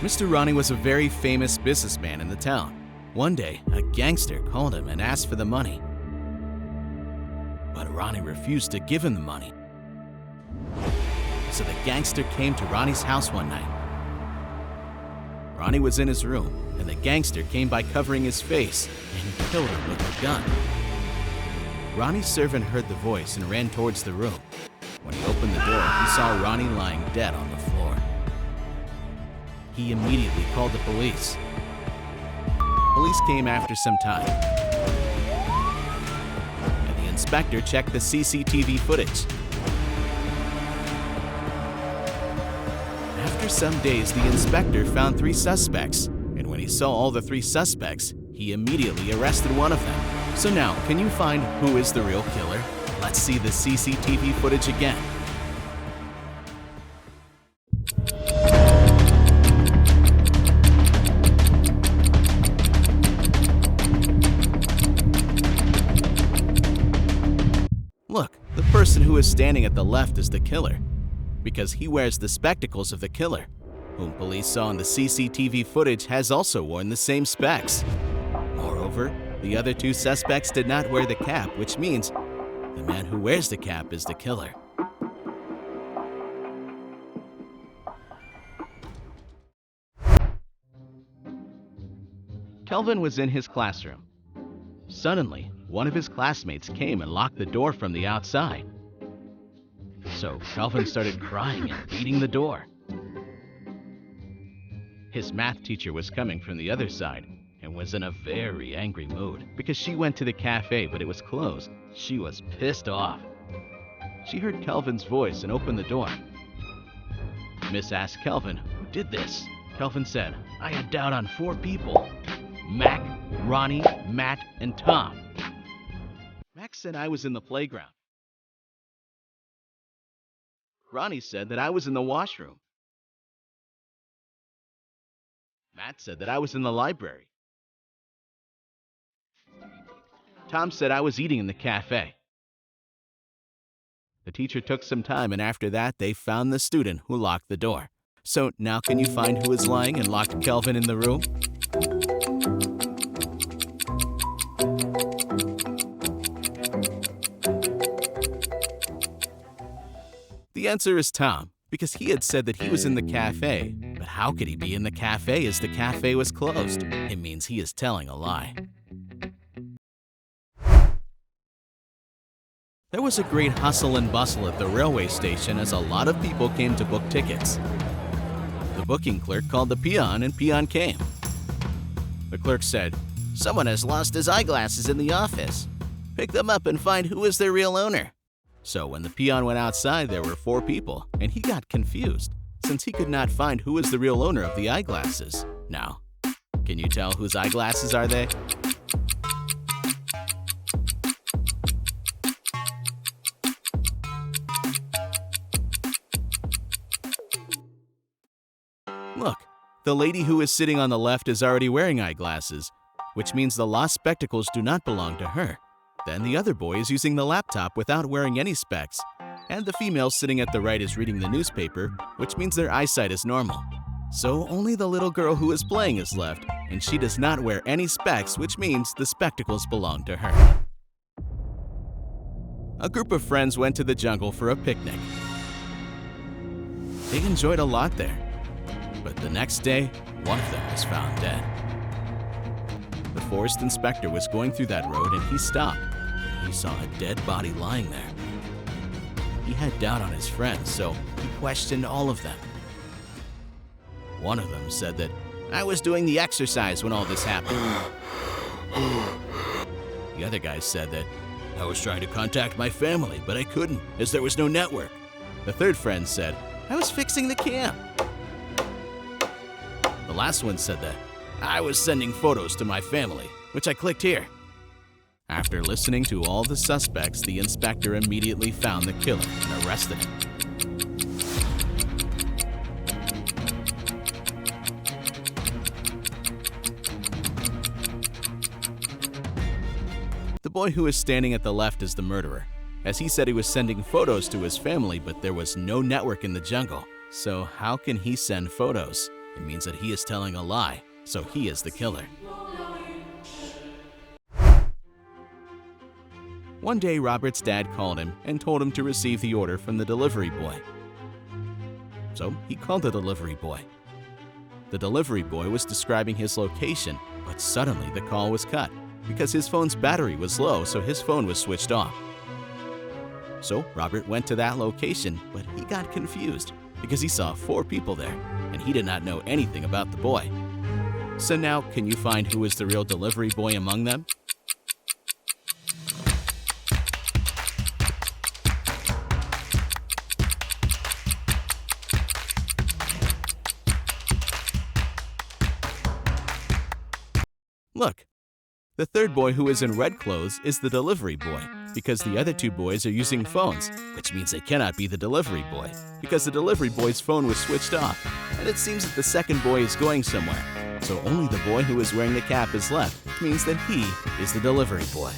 Mr. Ronny was a very famous businessman in the town. One day, a gangster called him and asked for the money. But Ronny refused to give him the money. So the gangster came to Ronny's house one night. Ronny was in his room, and the gangster came by covering his face and killed him with a gun. Ronny's servant heard the voice and ran towards the room. When he opened the door, he saw Ronny lying dead on the floor. He immediately called the police. Police came after some time, and the inspector checked the CCTV footage. After some days, the inspector found 3 suspects, and when he saw all the 3 suspects, he immediately arrested one of them. So now, can you find who is the real killer? Let's see the CCTV footage again. Look, the person who is standing at the left is the killer, because he wears the spectacles of the killer, whom police saw in the CCTV footage has also worn the same specs. Moreover, the other 2 suspects did not wear the cap, which means the man who wears the cap is the killer. Kelvin was in his classroom. Suddenly, one of his classmates came and locked the door from the outside. So Kelvin started crying and beating the door. His math teacher was coming from the other side and was in a very angry mood because she went to the cafe but it was closed. She was pissed off. She heard Kelvin's voice and opened the door. Miss asked Kelvin, "Who did this?" Kelvin said, "I had doubt on 4 people. Mac, Ronny, Matt, and Tom." Max said I was in the playground. Ronny said that I was in the washroom. Matt said that I was in the library. Tom said I was eating in the cafe. The teacher took some time, and after that, they found the student who locked the door. So now can you find who is lying and locked Kelvin in the room? The answer is Tom, because he had said that he was in the cafe. But how could he be in the cafe as the cafe was closed? It means he is telling a lie. There was a great hustle and bustle at the railway station as a lot of people came to book tickets. The booking clerk called the peon and peon came. The clerk said, "Someone has lost his eyeglasses in the office. Pick them up and find who is their real owner." So when the peon went outside, there were 4 people, and he got confused since he could not find who is the real owner of the eyeglasses. Now, can you tell whose eyeglasses are they? Look, the lady who is sitting on the left is already wearing eyeglasses, which means the lost spectacles do not belong to her. Then the other boy is using the laptop without wearing any specs, and the female sitting at the right is reading the newspaper, which means their eyesight is normal. So only the little girl who is playing is left, and she does not wear any specs, which means the spectacles belong to her. A group of friends went to the jungle for a picnic. They enjoyed a lot there. But the next day, one of them was found dead. The forest inspector was going through that road and he stopped. He saw a dead body lying there. He had doubt on his friends, so he questioned all of them. One of them said that, "I was doing the exercise when all this happened." The other guy said that, "I was trying to contact my family, but I couldn't as there was no network." The third friend said, "I was fixing the camp." The last one said that, "I was sending photos to my family, which I clicked here." After listening to all the suspects, the inspector immediately found the killer and arrested him. The boy who is standing at the left is the murderer, as he said he was sending photos to his family, but there was no network in the jungle. So how can he send photos? It means that he is telling a lie, so he is the killer. One day, Robert's dad called him and told him to receive the order from the delivery boy. So he called the delivery boy. The delivery boy was describing his location, but suddenly the call was cut because his phone's battery was low, so his phone was switched off. So Robert went to that location, but he got confused because he saw 4 people there, and he did not know anything about the boy. So now, can you find who is the real delivery boy among them? Look, the third boy who is in red clothes is the delivery boy because the other 2 boys are using phones, which means they cannot be the delivery boy because the delivery boy's phone was switched off, and it seems that the second boy is going somewhere. So only the boy who is wearing the cap is left, which means that he is the delivery boy.